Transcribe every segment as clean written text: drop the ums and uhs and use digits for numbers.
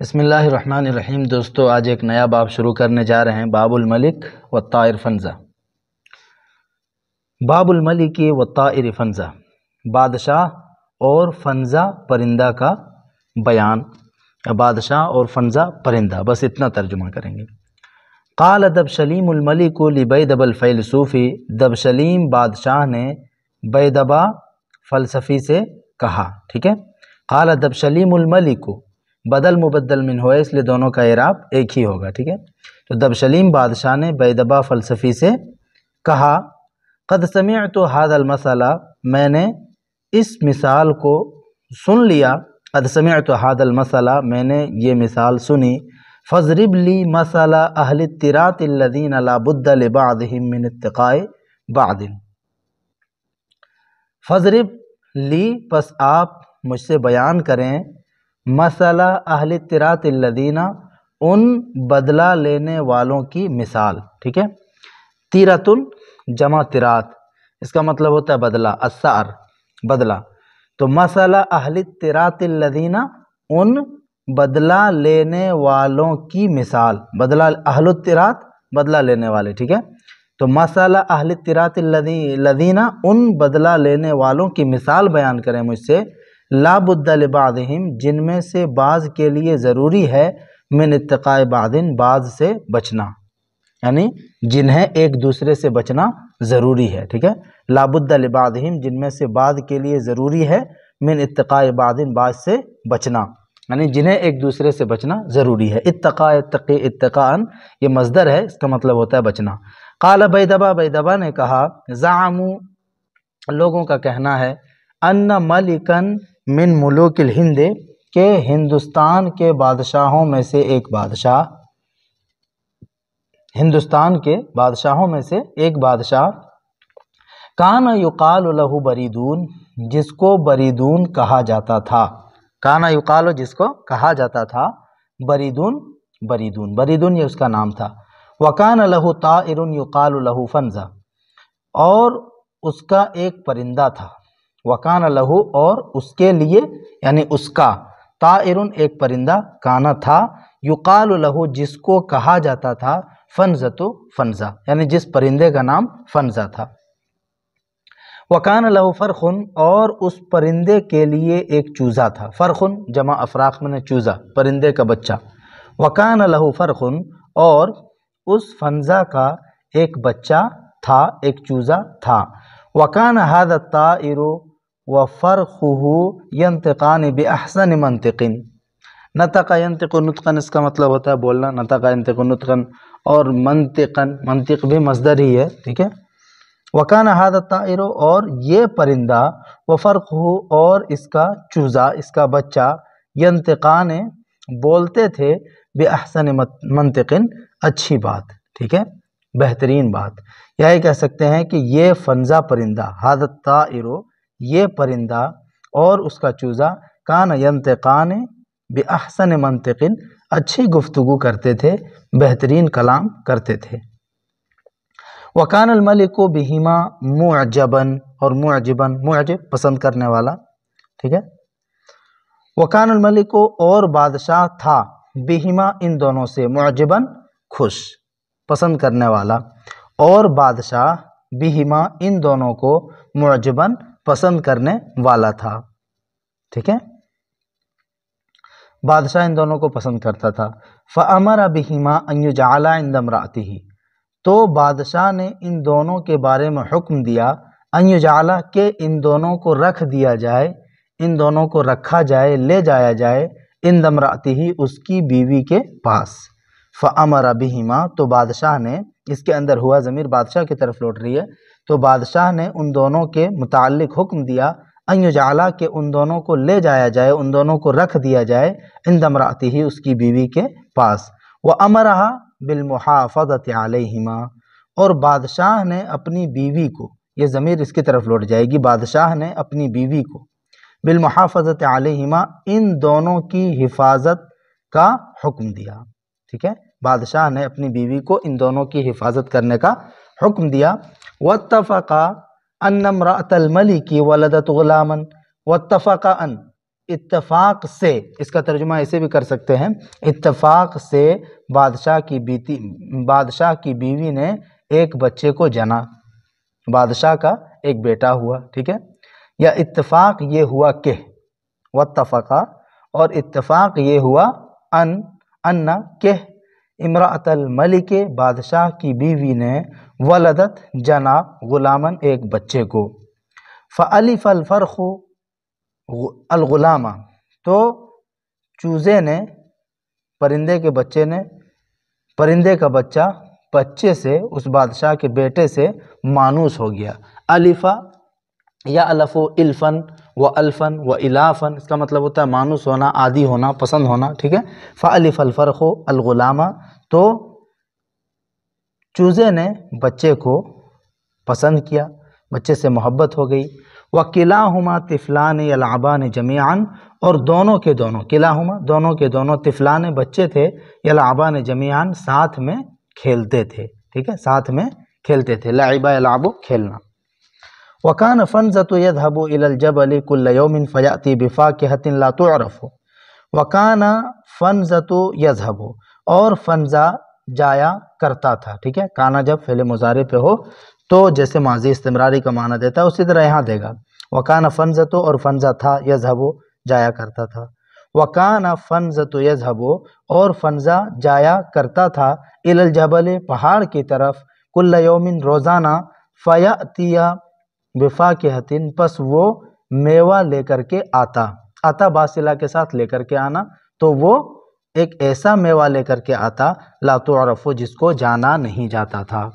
بسم اللہ الرحمن الرحیم۔ دوستو آج ایک نیا باب شروع کرنے جا رہے ہیں، باب الملک والطائر فنزہ۔ باب الملک والطائر فنزہ، بادشاہ اور فنزہ پرندہ کا بیان، بادشاہ اور فنزہ پرندہ، بس اتنا ترجمہ کریں گے۔ قال دبشلیم الملک لبیدب الفیلسوفی، دبشلیم بادشاہ نے بیدبا فلسفی سے کہا، ٹھیک ہے۔ قال دبشلیم الملک، بدل مبدل من ہوا اس لیے دونوں کا اعراب ایک ہی ہوگا، ٹھیک ہے۔ تو دبشلیم بادشاہ نے بیدبا فلسفی سے کہا، قد سمعت هذا المثل، میں نے اس مثال کو سن لیا، قد سمعت هذا المثل، میں نے یہ مثال سنی، فاضرب لی مثل اہل التراث الذین لا بد لبعضهم من اتقاء بعض، فاضرب لی، پس آپ مجھ سے بیان کریں، مثلا اہل التراث الذین، ان بدلہ لینے والوں کی مثال، ٹھیک ہے۔ تیرۃ جمع تراث، اس کا مطلب ہوتا ہے بدلہ، الثأر بدلہ، تو مثلا اہل التراث الذین، ان بدلہ لینے والوں کی مثال، بدلہ اہل التراث بدلہ لینے والے، ٹھیک ہے۔ تو مثلا اہل التراث الذین، ان بدلہ لینے والوں کی مثال بیان کریں مجھ سے، لا بد لبعضهم، جن میں سے بعض کے لیے ضروری ہے، من اتقاء بعض، بعض سے بچنا، یعنی جنہیں ایک دوسرے سے بچنا ضروری ہے، ٹھیک ہے۔ لا بد لبعضهم، جن میں سے بعض کے لیے ضروری ہے، من اتقاء بعض، بعض سے بچنا، یعنی جنہیں ایک دوسرے سے بچنا ضروری ہے۔ اتقاء اتقی اتقاء، یہ مصدر ہے، اس کا مطلب ہوتا ہے بچنا۔ قال بیدبا، بیدبا نے کہا، زعموا، لوگوں کا کہنا ہے، ان ملکن من ملوک الہند، کہ ہندوستان کے بادشاہوں میں سے ایک بادشاہ، ہندوستان کے بادشاہوں میں سے ایک بادشاہ، کان یقال لہ بریدون، جس کو بریدون کہا جاتا تھا، کان یقال، جس کو کہا جاتا تھا، بریدون، بریدون، بریدون یہ اس کا نام تھا۔ وکان لہ طائر یقال لہ فنزہ، اور اس کا ایک پرندہ تھا، وکان لہو، اور اس کے لیے، یعنی اس کا، طائرن ایک پرندہ، کانا تھا، یقال لہو جس کو کہا جاتا تھا، فنزۃ، فنزہ، یعنی جس پرندے کا نام فنزہ تھا۔ وکان لہو فرخن، اور اس پرندے کے لیے ایک چوزا تھا، فرخن جمع افراخ میں چوزا، پرندے کا بچہ۔ وکان لہو فرخن، اور اس فنزہ کا ایک بچہ تھا، ایک چوزا تھا۔ وکان ھذا الطائر وفرخہ ینطقان باحسن منطق، نطق ینطق نطقا، اس کا مطلب ہوتا ہے بولنا، نطق ینطق نطقا، اور منطقا، منطق بھی مصدر ہی ہے، ٹھیک ہے۔ وکان ھذا الطائر، اور یہ پرندہ، وفرخہ، اور اس کا چوزا، اس کا بچہ، ینطقان، بولتے تھے، باحسن منطق، اچھی بات، ٹھیک ہے، بہترین بات، یا یہ کہہ سکتے ہیں کہ یہ فنزہ پرندہ، ھذا الطائر، یہ پرندہ اور اس کا چوزا، کان ینطقان باحسن منطق، اچھی گفتگو کرتے تھے، بہترین کلام کرتے تھے۔ وکان الملک بہما معجبا، اور معجبا، معجب پسند کرنے والا، ٹھیک ہے۔ وکان الملک، اور بادشاہ تھا، بہما ان دونوں سے، معجبا خوش، پسند کرنے والا، اور بادشاہ بہما ان دونوں کو، معجبا پسند کرنے والا تھا، ٹھیک ہے، بادشاہ ان دونوں کو پسند کرتا تھا۔ فأمر بہما ان یجعلا عند امرأته، تو بادشاہ نے ان دونوں کے بارے میں حکم دیا، ان یجعلا، کہ ان دونوں کو رکھ دیا جائے، ان دونوں کو رکھا جائے، لے جایا جائے، عند امرأته، اس کی بیوی کے پاس۔ فأمر بہما، تو بادشاہ نے، اس کے اندر ہوا ضمیر بادشاہ کی طرف لوٹ رہی ہے، تو بادشاہ نے ان دونوں کے متعلق حکم دیا، ان یجعلا، کہ ان دونوں کو لے جایا جائے، ان دونوں کو رکھ دیا جائے، عند امرأته، اس کی بیوی کے پاس۔ وَأَمَرَهَا بِالْمُحَافَظَةِ عَلَيْهِمَا، اور بادشاہ نے اپنی بیوی کو، یہ ضمیر اس کی طرف لوٹ جائے گی، بادشاہ نے اپنی بیوی کو، بالمحافظة علیہما، ان دونوں کی حفاظت کا حکم دیا، ٹھیک ہے، بادشاہ نے اپنی بیوی کو ان دونوں کی حفاظت کرنے کا حکم دیا۔ واتفقا ان امرأة الملک ولدت غلاما، واتفقا ان، اتفاق سے، اس کا ترجمہ ایسے بھی کر سکتے ہیں، اتفاق سے بادشاہ کی بیوی نے ایک بچے کو جنا، بادشاہ کا ایک بیٹا ہوا، ٹھیک ہے، یا اتفاق یہ ہوا کہ واتفقا، اور اتفاق یہ ہوا ان کہ امرأۃ الملک، بادشاہ کی بیوی نے ولدت جنا غلامن ایک بچے کو، فالف الفرخ الغلامہ، تو چوزے نے، پرندے کے بچے نے، پرندے کا بچہ بچے سے، اس بادشاہ کے بیٹے سے مانوس ہو گیا۔ الفا یا الف الفن و الفن و الافن، اس کا مطلب ہوتا ہے مانوس ہونا، عادی ہونا، پسند ہونا، ٹھیک ہے۔ فالف الفرخ الغلامہ، تو چوزے نے بچے کو پسند کیا، بچے سے محبت ہو گئی۔ وکلاہما طفلان یلعبان جمیعا، اور دونوں کے دونوں، کلاہما دونوں کے دونوں، طفلان بچے تھے، یلعبان جمیعا ساتھ میں کھیلتے تھے، ٹھیک ہے، ساتھ میں کھیلتے تھے، لعبا یلعب کھیلنا۔ وکان فنزۃ یذهب الی الجبل کل یوم فیأتی بفاکہۃ لا تعرف، وکان فنزۃ یذهب، اور فنزہ جایا کرتا تھا، ٹھیک ہے، کانا جب فعل مضارع پہ ہو تو جیسے ماضی استمراری کا معنی دیتا ہے اسی طرح یہاں دے گا۔ وکان فنزۃ، اور فنزہ تھا، یذهب جایا کرتا تھا، وکان فنزۃ یذهب، اور فنزہ جایا کرتا تھا، الی الجبل پہاڑ کی طرف، کل یوم روزانہ، فیأتی بفاکہۃ، پس وہ میوہ لے کر کے آتا باصلہ کے ساتھ لے کر کے آنا، تو وہ ایک ایسا میوہ لے کر کے آتا، لا تعرف، جس کو جانا نہیں جاتا تھا،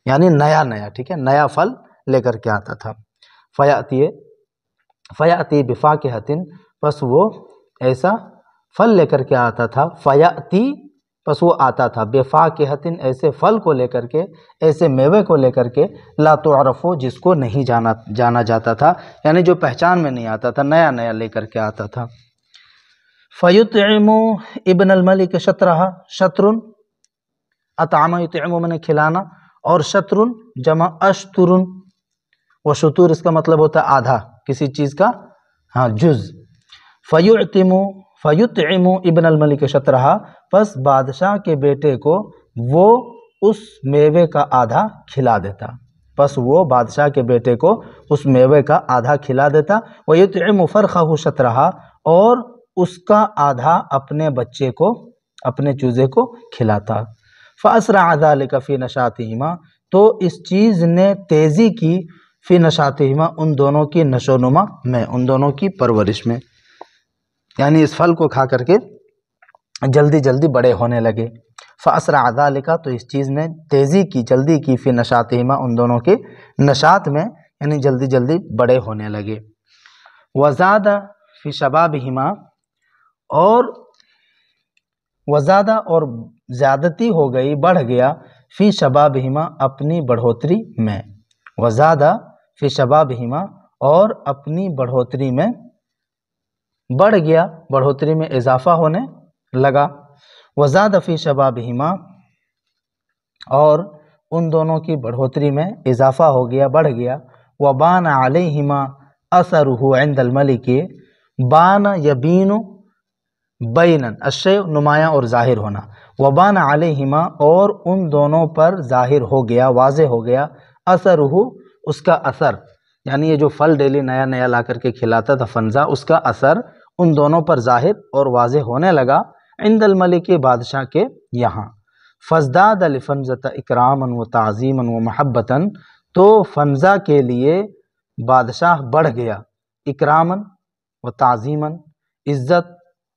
یعنی نیا نیا، ٹھیک ہے، نیا پھل لے کر کے آتا تھا۔ فیأتی بفاکہۃ، پس وہ ایسا پھل لے کر کے آتا تھا، فیأتی، پس وہ آتا تھا، بفاکہۃ، ایسے پھل کو لے کر کے، ایسے میوے کو لے کر کے، لا تعرف، جس کو نہیں جانا جاتا تھا، یعنی جو پہچان میں نہیں آتا تھا، نیا نیا لے کر کے آتا تھا۔ فیطعم ابن الملک شطرہا، شطر، اطعم یطعم میں نے کھلانا، اور شطر جمع اشتر، و شطور اس کا مطلب ہوتا ہے آدھا کسی چیز کا، ہاں، جز۔ فیطعم ابن الملک شطرہا، پس بادشاہ کے بیٹے کو وہ اس میوے کا آدھا کھلا دیتا، پس وہ بادشاہ کے بیٹے کو اس میوے کا آدھا کھلا دیتا، ویطعم فرخہ شطرہا، اور اس کا آدھا اپنے بچے کو، اپنے چوزے کو کھلاتا۔ فاسرع ذلک فی نشاطہما، تو اس چیز نے تیزی کی، فی نشاطہما، ان دونوں کی نشو و نما میں، ان دونوں کی پرورش میں، یعنی اس پھل کو کھا کر کے جلدی جلدی بڑے ہونے لگے۔ فاسرع ذلک، تو اس چیز نے تیزی کی، جلدی کی، فی نشاطہما، ان دونوں کے نشاط میں، یعنی جلدی جلدی بڑے ہونے لگے۔ وزاد فی شبابہما، اور وزادہ، اور زیادتی ہو گئی، بڑھ گیا، فی شبابہما، اپنی بڑھوتری میں، وزادہ فی شبابہما، اور اپنی بڑھوتری میں بڑھ گیا، بڑھوتری میں اضافہ ہونے لگا۔ وزاد فی شبابہما، اور ان دونوں کی بڑھوتری میں اضافہ ہو گیا، بڑھ گیا۔ وبان علیہما اثرہ عند الملک، بان یبین بینا، الشیء نمایاں اور ظاہر ہونا، وبان علیہما، اور ان دونوں پر ظاہر ہو گیا، واضح ہو گیا، اثرہ، اس کا اثر، یعنی یہ جو پھل ڈیلی نیا نیا لا کر کے کھلاتا تھا فنزا، اس کا اثر ان دونوں پر ظاہر اور واضح ہونے لگا، عند الملک، بادشاہ کے یہاں۔ فازداد لفنزۃ اکراما و تعظیما و محبتا، تو فنزا کے لیے بادشاہ بڑھ گیا، اکراما و تعظیما، عزت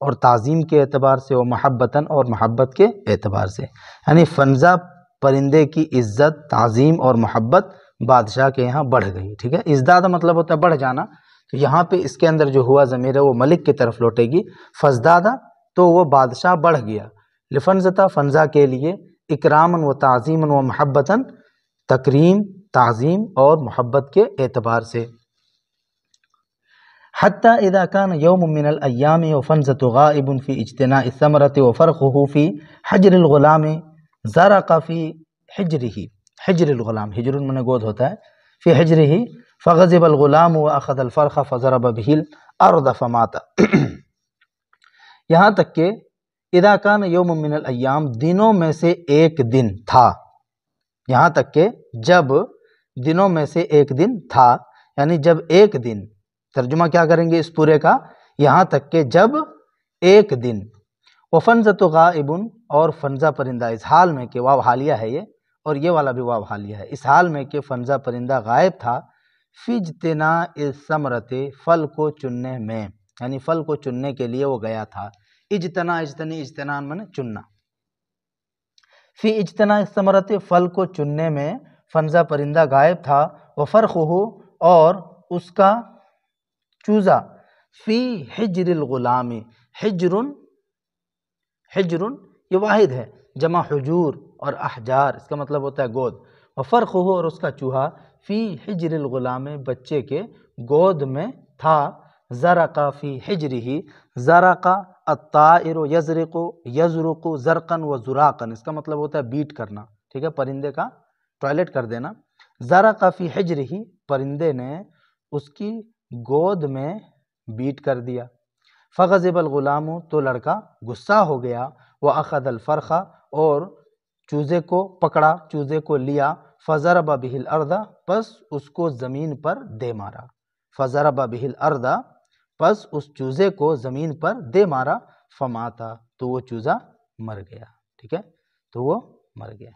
اور تعظیم کے اعتبار سے، و محبتاً، اور محبت کے اعتبار سے، یعنی فنزا پرندے کی عزت، تعظیم اور محبت بادشاہ کے یہاں بڑھ گئی، ٹھیک ہے۔ ازداد مطلب ہوتا ہے بڑھ جانا، تو یہاں پہ اس کے اندر جو ہوا ضمیر ہے وہ ملک کی طرف لوٹے گی۔ فازدادہ، تو وہ بادشاہ بڑھ گیا، لفنزتا، فنزا کے لیے، اکراما و تعظیما و محبتاً، تکریم، تعظیم اور محبت کے اعتبار سے۔ حتیٰ اذا کان یوم من الایام وفنزۃ غائب فی اجتناء الثمرۃ وفرخہ فی حجر الغلام زرق فی حجرہ، حجر الغلام، حجر من گود ہوتا ہے، فی حجرہ، فغضب الغلام واخذ الفرخ فضرب به الارض فمات، یہاں تک کہ اذا کان یوم من الایام، دنوں میں سے ایک دن تھا، یہاں تک کہ جب دنوں میں سے ایک دن تھا، یعنی جب ایک دن، ترجمہ کیا کریں گے اس پورے کا، یہاں تک کہ جب ایک دن، وفنزۃ غائب، اور فنزہ پرندہ، اس حال میں کہ واو حالیہ ہے یہ، اور یہ والا بھی واو حالیہ ہے، اس حال میں کہ فنزہ پرندہ غائب تھا، فی اجتناء الثمرۃ، پھل کو چننے میں، یعنی پھل کو چننے کے لیے وہ گیا تھا، اجتناء، اجتنان میں چننا، فی اجتناء الثمرۃ، پھل کو چننے میں فنزہ پرندہ غائب تھا، وفرخہ، اور اس کا چوزا، فی حجر الغلام، حجر، حجر یہ واحد ہے، جمع حجور اور احجار، اس کا مطلب ہوتا ہے گود، وفرخہ، اور اس کا چوہا، فی حجر الغلام، بچے کے گود میں تھا، زرق فی حجرہ، زرق الطائر یزرق، یزرق زرقا و زراقا، اس کا مطلب ہوتا ہے بیٹ کرنا، ٹھیک ہے، پرندے کا ٹوائلٹ کر دینا، زرق فی حجرہ، پرندے نے اس کی گود میں بیٹ کر دیا، فغضب الغلام، تو لڑکا غصہ ہو گیا، واخذ الفرخ، اور چوزے کو پکڑا، چوزے کو لیا، فضرب بہ الارض، پس اس کو زمین پر دے مارا، فضرب بہ الارض، پس اس چوزے کو زمین پر دے مارا، فماتا، تو وہ چوزا مر گیا، ٹھیک ہے، تو وہ مر گیا۔